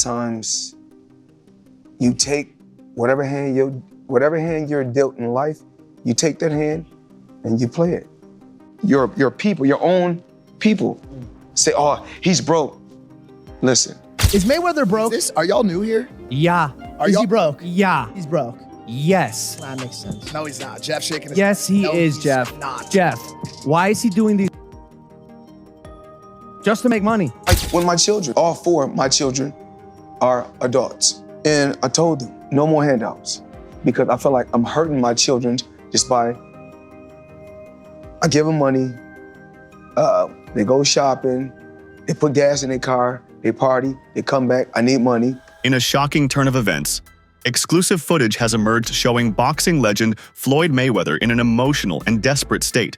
times you take whatever hand you're dealt in life, you take that hand and you play it. Your people, your own people say, oh, he's broke. Listen. Is Mayweather broke? Are y'all new here? Yeah. Is he broke? Yeah. He's broke. Yes. That makes sense. No, he's not. Jeff shaking his Yes, he is, Jeff. Not. Jeff, why is he doing these? Just to make money. Like when my children, all four of my children are adults. And I told them, no more handouts. Because I feel like I'm hurting my children just by, I give them money, they go shopping, they put gas in their car, they party, they come back, I need money. In a shocking turn of events, exclusive footage has emerged showing boxing legend Floyd Mayweather in an emotional and desperate state,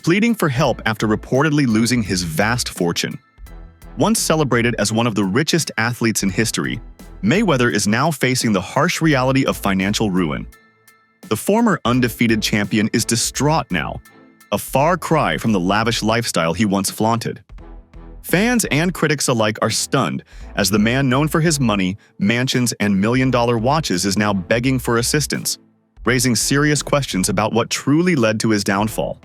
pleading for help after reportedly losing his vast fortune. Once celebrated as one of the richest athletes in history, Mayweather is now facing the harsh reality of financial ruin. The former undefeated champion is distraught now, a far cry from the lavish lifestyle he once flaunted. Fans and critics alike are stunned as the man known for his money, mansions, and million-dollar watches is now begging for assistance, raising serious questions about what truly led to his downfall.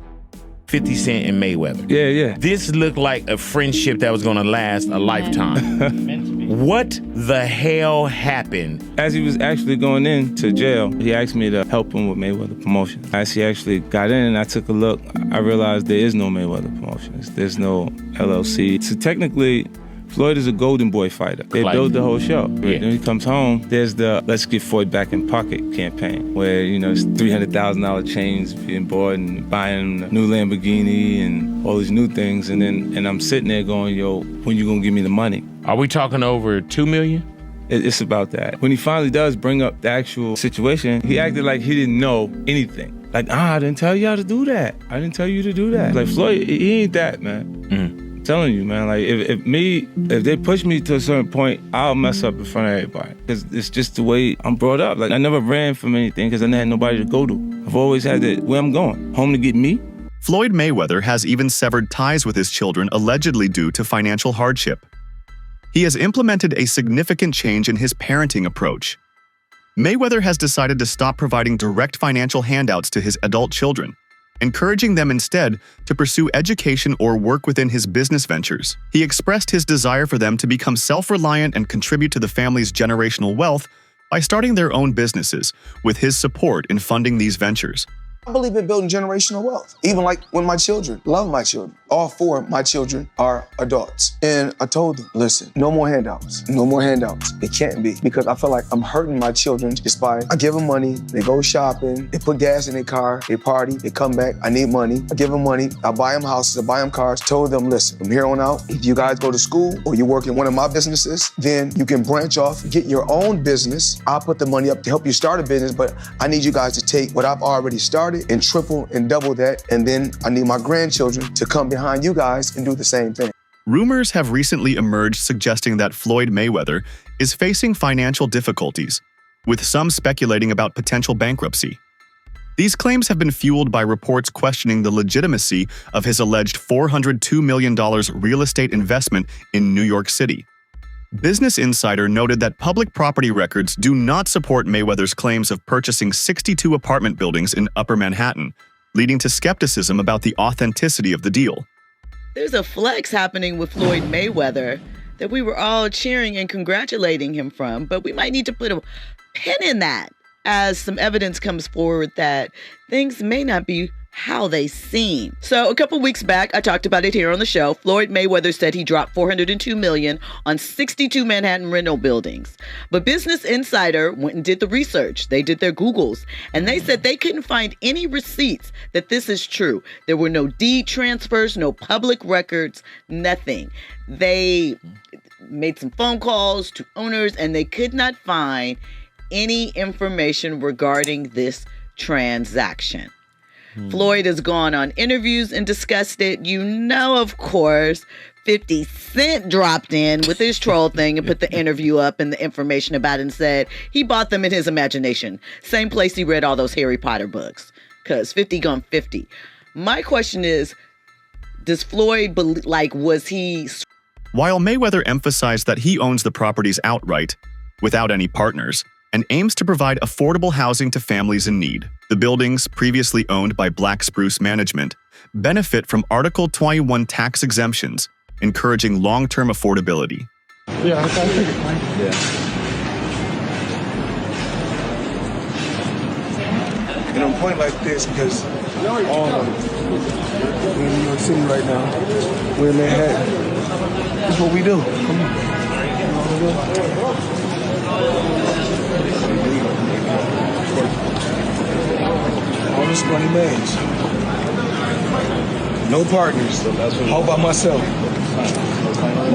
50 Cent and Mayweather. Yeah. This looked like a friendship that was gonna last a lifetime. What the hell happened? As he was actually going into jail, he asked me to help him with Mayweather Promotions. As he actually got in and I took a look, I realized there is no Mayweather Promotions. There's no LLC. So technically, Floyd is a golden boy fighter. They build the whole show. Yeah. Then he comes home, there's the Let's Get Floyd Back in Pocket campaign, where, it's $300,000 chains being bought and buying a new Lamborghini and all these new things. And I'm sitting there going, yo, when you gonna give me the money? Are we talking over $2 million? It's about that. When he finally does bring up the actual situation, he acted like he didn't know anything. Like, I didn't tell you how to do that. I didn't tell you to do that. Like, Floyd, he ain't that, man. I'm telling you, man, like if they push me to a certain point, I'll mess up in front of everybody. Because it's just the way I'm brought up. Like I never ran from anything because I had nobody to go to. I've always had where I'm going, home to get me. Floyd Mayweather has even severed ties with his children allegedly due to financial hardship. He has implemented a significant change in his parenting approach. Mayweather has decided to stop providing direct financial handouts to his adult children, encouraging them instead to pursue education or work within his business ventures. He expressed his desire for them to become self-reliant and contribute to the family's generational wealth by starting their own businesses, with his support in funding these ventures. I believe in building generational wealth. Even like when my children, love my children. All four of my children are adults. And I told them, listen, no more handouts. No more handouts. It can't be. Because I feel like I'm hurting my children just by, I give them money, they go shopping, they put gas in their car, they party, they come back, I need money. I give them money, I buy them houses, I buy them cars. Told them, listen, from here on out, if you guys go to school or you work in one of my businesses, then you can branch off, get your own business. I'll put the money up to help you start a business, but I need you guys to take what I've already started and triple and double that, and then I need my grandchildren to come behind you guys and do the same thing. Rumors have recently emerged suggesting that Floyd Mayweather is facing financial difficulties, with some speculating about potential bankruptcy. These claims have been fueled by reports questioning the legitimacy of his alleged $402 million real estate investment in New York City. Business Insider noted that public property records do not support Mayweather's claims of purchasing 62 apartment buildings in Upper Manhattan, leading to skepticism about the authenticity of the deal. There's a flex happening with Floyd Mayweather that we were all cheering and congratulating him from, but we might need to put a pin in that as some evidence comes forward that things may not be how they seem. So a couple weeks back, I talked about it here on the show. Floyd Mayweather said he dropped $402 million on 62 Manhattan rental buildings. But Business Insider went and did the research. They did their Googles, and they said they couldn't find any receipts that this is true. There were no deed transfers, no public records, nothing. They made some phone calls to owners, and they could not find any information regarding this transaction. Floyd has gone on interviews and discussed it. Of course, 50 Cent dropped in with his troll thing and put the interview up and the information about it and said he bought them in his imagination. Same place he read all those Harry Potter books, because 50 gone 50. My question is, does Floyd, was he While Mayweather emphasized that he owns the properties outright, without any partners, and aims to provide affordable housing to families in need, the buildings, previously owned by Black Spruce Management, benefit from Article 21 tax exemptions, encouraging long-term affordability. Yeah, I think. Yeah. And I'm pointing like this because all of them, we're in New York City right now. We're in Manhattan. This is what we do. Come on. All this money made. No partners. All by myself.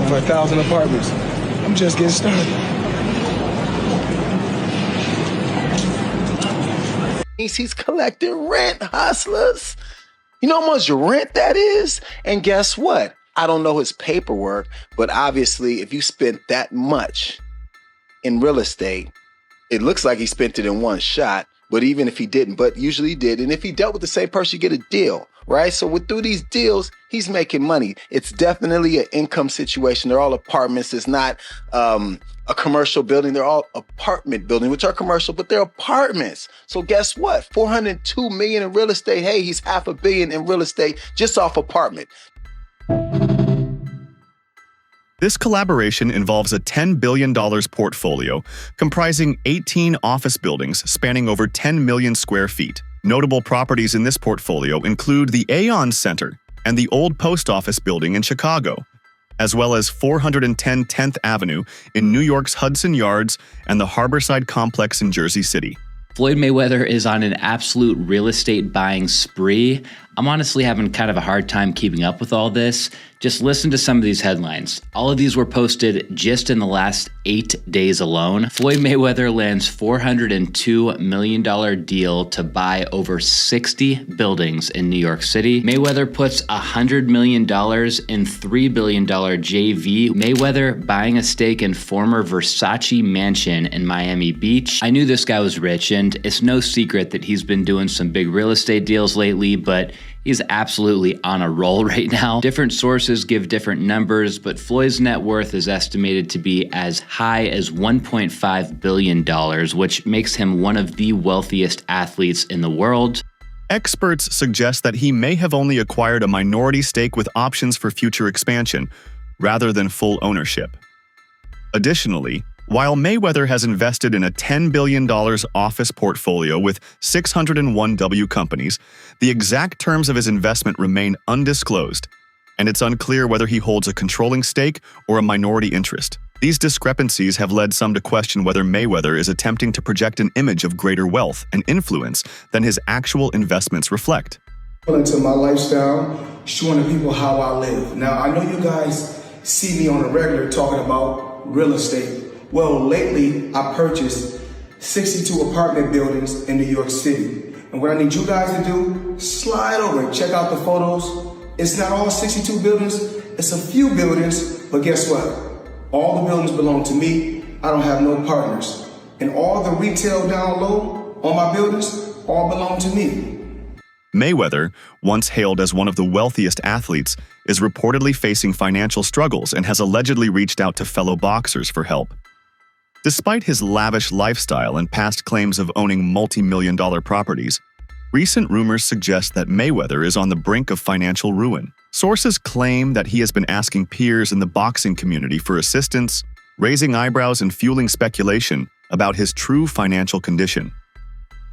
For 1,000 apartments. I'm just getting started. He's collecting rent, hustlers. You know how much rent that is? And guess what? I don't know his paperwork, but obviously if you spent that much in real estate, it looks like he spent it in one shot, but even if he didn't, but usually he did. And if he dealt with the same person, you get a deal, right? So through these deals, he's making money. It's definitely an income situation. They're all apartments. It's not a commercial building. They're all apartment buildings, which are commercial, but they're apartments. So guess what? $402 million in real estate. Hey, he's $500 million in real estate just off apartment. This collaboration involves a $10 billion portfolio comprising 18 office buildings spanning over 10 million square feet. Notable properties in this portfolio include the Aon Center and the old post office building in Chicago, as well as 410 10th Avenue in New York's Hudson Yards and the Harborside Complex in Jersey City. Floyd Mayweather is on an absolute real estate buying spree. I'm honestly having kind of a hard time keeping up with all this. Just listen to some of these headlines. All of these were posted just in the last 8 days alone. Floyd Mayweather lands $402 million deal to buy over 60 buildings in New York City. Mayweather puts $100 million in $3 billion JV. Mayweather buying a stake in former Versace mansion in Miami Beach. I knew this guy was rich, and it's no secret that he's been doing some big real estate deals lately, but he's absolutely on a roll right now. Different sources give different numbers, but Floyd's net worth is estimated to be as high as $1.5 billion, which makes him one of the wealthiest athletes in the world. Experts suggest that he may have only acquired a minority stake with options for future expansion, rather than full ownership. Additionally, while Mayweather has invested in a $10 billion office portfolio with 601 W companies, the exact terms of his investment remain undisclosed, and it's unclear whether he holds a controlling stake or a minority interest. These discrepancies have led some to question whether Mayweather is attempting to project an image of greater wealth and influence than his actual investments reflect. Into my lifestyle, showing the people how I live. Now, I know you guys see me on a regular talking about real estate. Well, lately, I purchased 62 apartment buildings in New York City. And what I need you guys to do, slide over and check out the photos. It's not all 62 buildings, it's a few buildings, but guess what? All the buildings belong to me. I don't have no partners. And all the retail down low on my buildings all belong to me. Mayweather, once hailed as one of the wealthiest athletes, is reportedly facing financial struggles and has allegedly reached out to fellow boxers for help. Despite his lavish lifestyle and past claims of owning multi-million-dollar properties, recent rumors suggest that Mayweather is on the brink of financial ruin. Sources claim that he has been asking peers in the boxing community for assistance, raising eyebrows and fueling speculation about his true financial condition.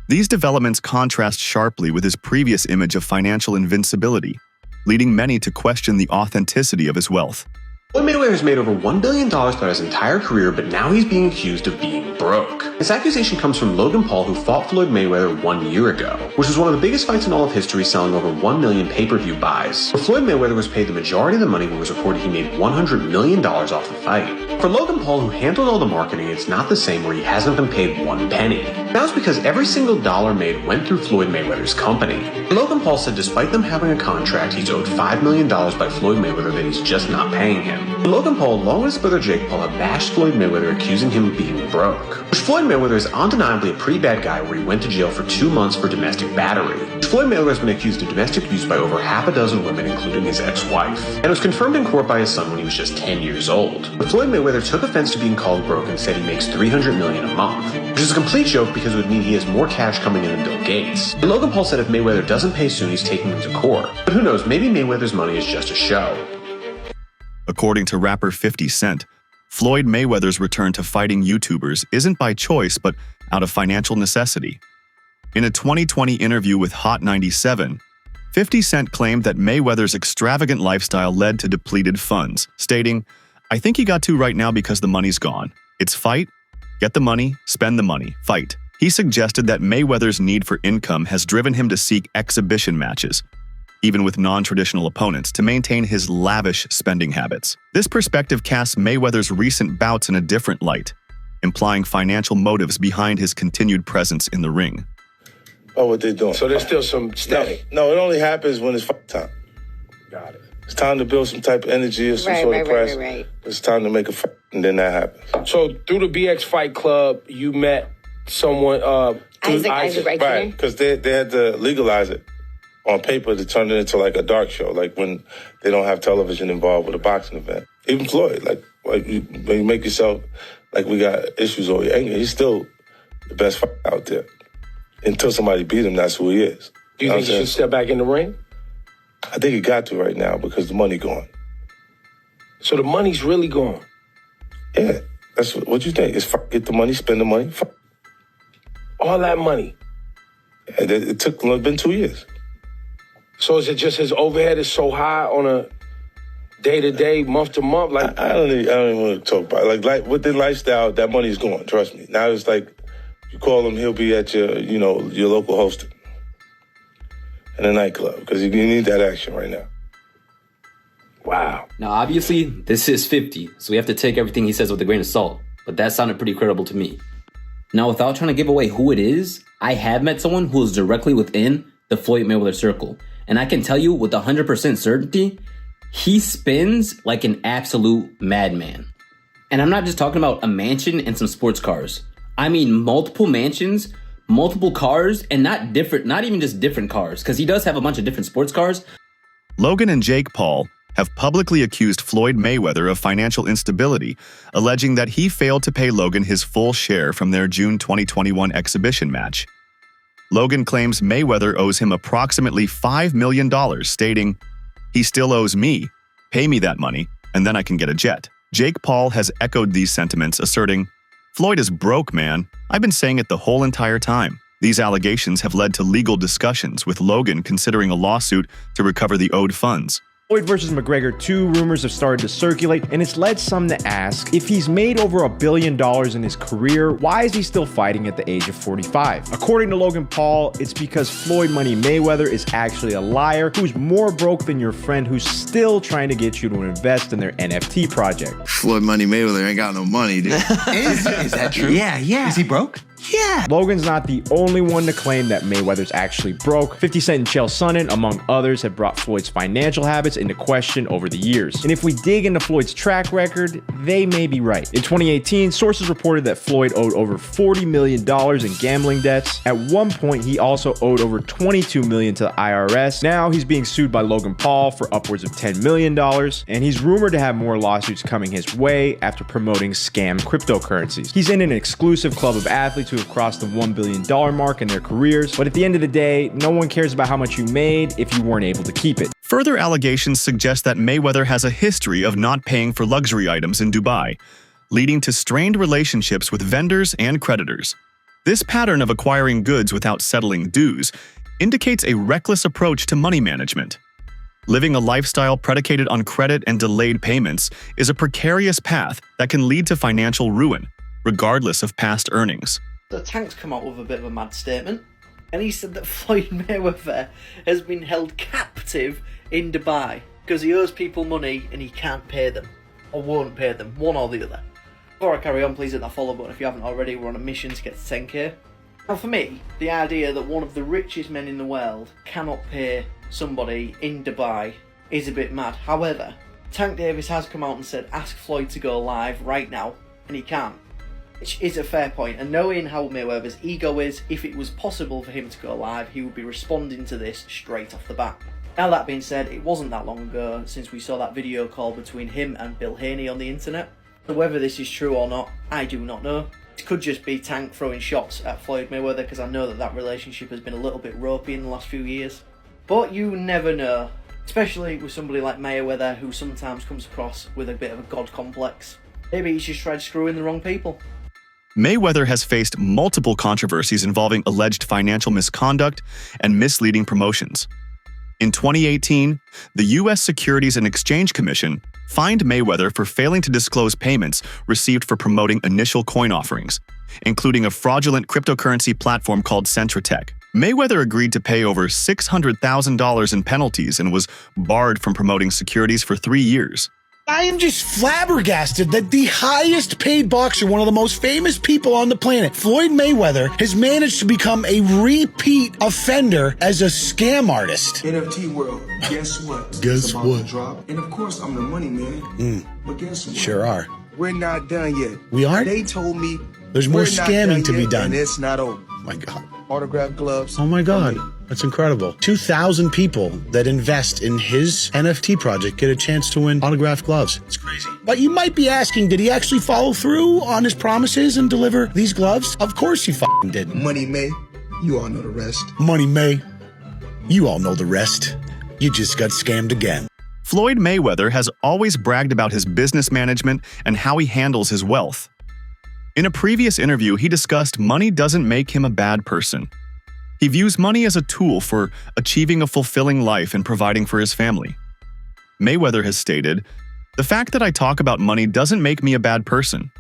These developments contrast sharply with his previous image of financial invincibility, leading many to question the authenticity of his wealth. Floyd Mayweather has made over $1 billion throughout his entire career, but now he's being accused of being broke. This accusation comes from Logan Paul, who fought Floyd Mayweather 1 year ago, which was one of the biggest fights in all of history, selling over 1 million pay-per-view buys. But Floyd Mayweather was paid the majority of the money when it was reported he made $100 million off the fight. For Logan Paul, who handled all the marketing, it's not the same where he hasn't been paid one penny. That was because every single dollar made went through Floyd Mayweather's company. Logan Paul said despite them having a contract, he's owed $5 million by Floyd Mayweather that he's just not paying him. Logan Paul, along with his brother Jake Paul, have bashed Floyd Mayweather, accusing him of being broke. Which Floyd Mayweather is undeniably a pretty bad guy, where he went to jail for 2 months for domestic battery. Floyd Mayweather has been accused of domestic abuse by over half a dozen women, including his ex-wife, and was confirmed in court by his son when he was just 10 years old. But Floyd Mayweather took offense to being called broke and said he makes $300 million a month, which is a complete joke because it would mean he has more cash coming in than Bill Gates. And Logan Paul said if Mayweather doesn't pay soon, he's taking him to court. But who knows, maybe Mayweather's money is just a show. According to rapper 50 Cent, Floyd Mayweather's return to fighting YouTubers isn't by choice but out of financial necessity. In a 2020 interview with Hot 97, 50 Cent claimed that Mayweather's extravagant lifestyle led to depleted funds, stating, "I think he got to right now because the money's gone. It's fight, get the money, spend the money, fight." He suggested that Mayweather's need for income has driven him to seek exhibition matches, even with non-traditional opponents, to maintain his lavish spending habits. This perspective casts Mayweather's recent bouts in a different light, implying financial motives behind his continued presence in the ring. Oh, what they doing? So there's still some static. No, it only happens when it's fight time. Got it. It's time to build some type of energy or some sort of press. It's time to make a fight, and then that happens. So through the BX Fight Club, you met someone, Isaac, right? Because they had to legalize it on paper to turn it into like a dark show, like when they don't have television involved with a boxing event. Even Floyd, when you make yourself like we got issues over your anger, he's still the best fighter out there. Until somebody beat him, that's who he is. Do you think he should step back in the ring? I think he got to right now because the money gone. So the money's really gone? Yeah, that's what you think. It's get the money, spend the money. All that money? And it took, it's been 2 years. So is it just his overhead is so high on a day-to-day, month-to-month? Like I don't even want to talk about it. Like with the lifestyle, that money's gone, trust me. Now it's like, you call him, he'll be at your local hosting in a nightclub because you need that action right now. Wow. Now, obviously, this is 50, so we have to take everything he says with a grain of salt, but that sounded pretty credible to me. Now, without trying to give away who it is, I have met someone who is directly within the Floyd Mayweather circle, and I can tell you with 100% certainty, he spins like an absolute madman. And I'm not just talking about a mansion and some sports cars. I mean multiple mansions, multiple cars, and not even just different cars, because he does have a bunch of different sports cars. Logan and Jake Paul have publicly accused Floyd Mayweather of financial instability, alleging that he failed to pay Logan his full share from their June 2021 exhibition match. Logan claims Mayweather owes him approximately $5 million, stating, "He still owes me. Pay me that money, and then I can get a jet." Jake Paul has echoed these sentiments, asserting, "Floyd is broke, man. I've been saying it the whole entire time." These allegations have led to legal discussions, with Logan considering a lawsuit to recover the owed funds. Floyd versus McGregor 2 rumors have started to circulate, and it's led some to ask, if he's made over $1 billion in his career, why is he still fighting at the age of 45? According to Logan Paul, it's because Floyd Money Mayweather is actually a liar who's more broke than your friend who's still trying to get you to invest in their NFT project. Floyd Money Mayweather ain't got no money, dude. Is that true? Yeah. Is he broke? Yeah. Logan's not the only one to claim that Mayweather's actually broke. 50 Cent and Chael Sonnen, among others, have brought Floyd's financial habits into question over the years. And if we dig into Floyd's track record, they may be right. In 2018, sources reported that Floyd owed over $40 million in gambling debts. At one point, he also owed over $22 million to the IRS. Now he's being sued by Logan Paul for upwards of $10 million, and he's rumored to have more lawsuits coming his way after promoting scam cryptocurrencies. He's in an exclusive club of athletes who have crossed the $1 billion mark in their careers, but at the end of the day, no one cares about how much you made if you weren't able to keep it. Further allegations suggest that Mayweather has a history of not paying for luxury items in Dubai, leading to strained relationships with vendors and creditors. This pattern of acquiring goods without settling dues indicates a reckless approach to money management. Living a lifestyle predicated on credit and delayed payments is a precarious path that can lead to financial ruin, regardless of past earnings. The Tank's come out with a bit of a mad statement, and he said that Floyd Mayweather has been held captive in Dubai because he owes people money and he can't pay them, or won't pay them, one or the other. Before I carry on, please hit that follow button if you haven't already. We're on a mission to get to 10k. Now for me, the idea that one of the richest men in the world cannot pay somebody in Dubai is a bit mad. However, Tank Davis has come out and said ask Floyd to go live right now, and he can't. Which is a fair point, and knowing how Mayweather's ego is, if it was possible for him to go live, he would be responding to this straight off the bat. Now that being said, it wasn't that long ago since we saw that video call between him and Bill Haney on the internet. So whether this is true or not, I do not know. It could just be Tank throwing shots at Floyd Mayweather, because I know that relationship has been a little bit ropey in the last few years. But you never know, especially with somebody like Mayweather, who sometimes comes across with a bit of a god complex. Maybe he's just tried screwing the wrong people. Mayweather has faced multiple controversies involving alleged financial misconduct and misleading promotions. In 2018, the U.S. Securities and Exchange Commission fined Mayweather for failing to disclose payments received for promoting initial coin offerings, including a fraudulent cryptocurrency platform called Centratech. Mayweather agreed to pay over $600,000 in penalties and was barred from promoting securities for 3 years. I am just flabbergasted that the highest paid boxer, one of the most famous people on the planet, Floyd Mayweather, has managed to become a repeat offender as a scam artist. NFT world, guess what? Guess It's about what? to drop. And of course, I'm the money man. But guess what? Sure are. We're not done yet. We aren't? They told me There's more we're not scamming to be yet, done. and it's not over. My God. Autograph gloves. Oh my God. That's incredible. 2,000 people that invest in his NFT project get a chance to win autographed gloves. It's crazy. But you might be asking, did he actually follow through on his promises and deliver these gloves? Of course he fucking did. Money May, you all know the rest. Money May, you all know the rest. You just got scammed again. Floyd Mayweather has always bragged about his business management and how he handles his wealth. In a previous interview, he discussed money doesn't make him a bad person. He views money as a tool for achieving a fulfilling life and providing for his family. Mayweather has stated, "The fact that I talk about money doesn't make me a bad person.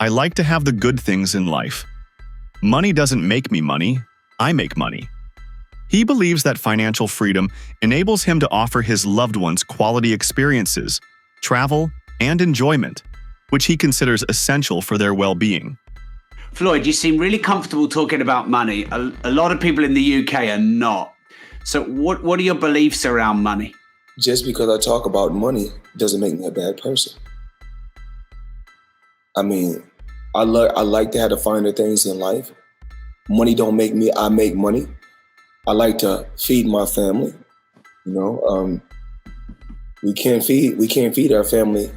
I like to have the good things in life. Money doesn't make me money, I make money." He believes that financial freedom enables him to offer his loved ones quality experiences, travel, and enjoyment, which he considers essential for their well-being. Floyd, you seem really comfortable talking about money. A lot of people in the UK are not. So what are your beliefs around money? Just because I talk about money doesn't make me a bad person. I mean, I like to have the finer things in life. Money don't make me, I make money. I like to feed my family. You know, we can't feed our family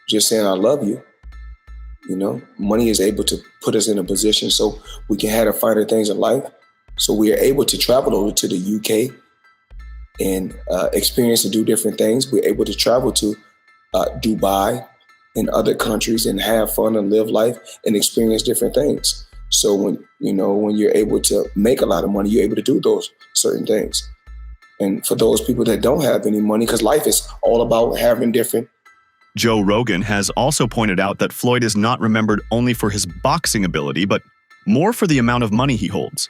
just saying I love you. You know, money is able to put us in a position so we can have the finer things in life. So we are able to travel over to the UK and experience and do different things. We're able to travel to Dubai and other countries and have fun and live life and experience different things. So when you're able to make a lot of money, you're able to do those certain things. And for those people that don't have any money, because life is all about having different. Joe Rogan has also pointed out that Floyd is not remembered only for his boxing ability, but more for the amount of money he holds.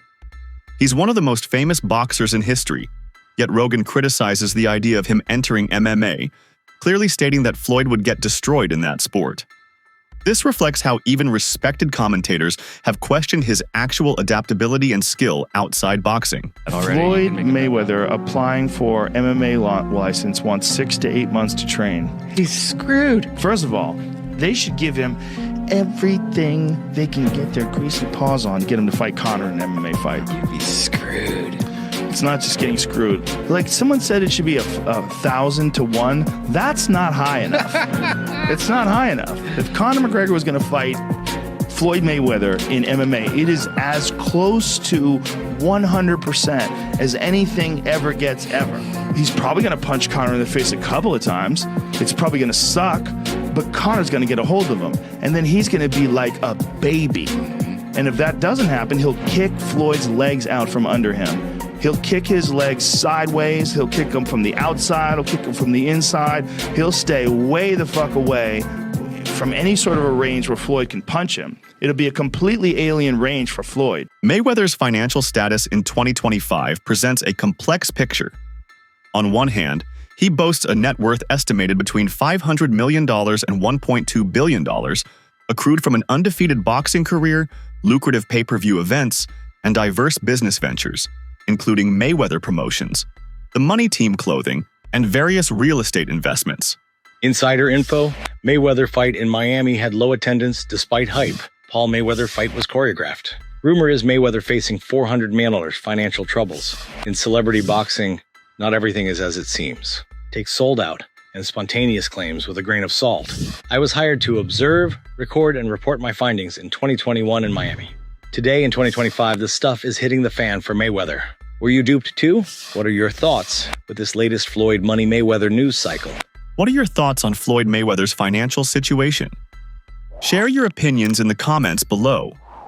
He's one of the most famous boxers in history, yet Rogan criticizes the idea of him entering MMA, clearly stating that Floyd would get destroyed in that sport. This reflects how even respected commentators have questioned his actual adaptability and skill outside boxing. Floyd Mayweather applying for MMA license wants 6 to 8 months to train. He's screwed. First of all, they should give him everything they can get their greasy paws on to get him to fight Conor in an MMA fight. You'd be screwed. It's not just getting screwed. Like someone said it should be 1,000 to 1. That's not high enough. It's not high enough. If Conor McGregor was going to fight Floyd Mayweather in MMA, it is as close to 100% as anything ever gets ever. He's probably going to punch Conor in the face a couple of times. It's probably going to suck, but Conor's going to get a hold of him. And then he's going to be like a baby. And if that doesn't happen, he'll kick Floyd's legs out from under him. He'll kick his legs sideways. He'll kick them from the outside. He'll kick them from the inside. He'll stay way the fuck away from any sort of a range where Floyd can punch him. It'll be a completely alien range for Floyd. Mayweather's financial status in 2025 presents a complex picture. On one hand, he boasts a net worth estimated between $500 million and $1.2 billion, accrued from an undefeated boxing career, lucrative pay-per-view events, and diverse business ventures, including Mayweather Promotions, the Money Team clothing, and various real estate investments. Insider info, Mayweather fight in Miami had low attendance despite hype. Paul Mayweather fight was choreographed. Rumor is Mayweather facing 400 mail-orders, financial troubles. In celebrity boxing, not everything is as it seems. Take sold out and spontaneous claims with a grain of salt. I was hired to observe, record, and report my findings in 2021 in Miami. Today in 2025, the stuff is hitting the fan for Mayweather. Were you duped too? What are your thoughts with this latest Floyd Money Mayweather news cycle? What are your thoughts on Floyd Mayweather's financial situation? Share your opinions in the comments below.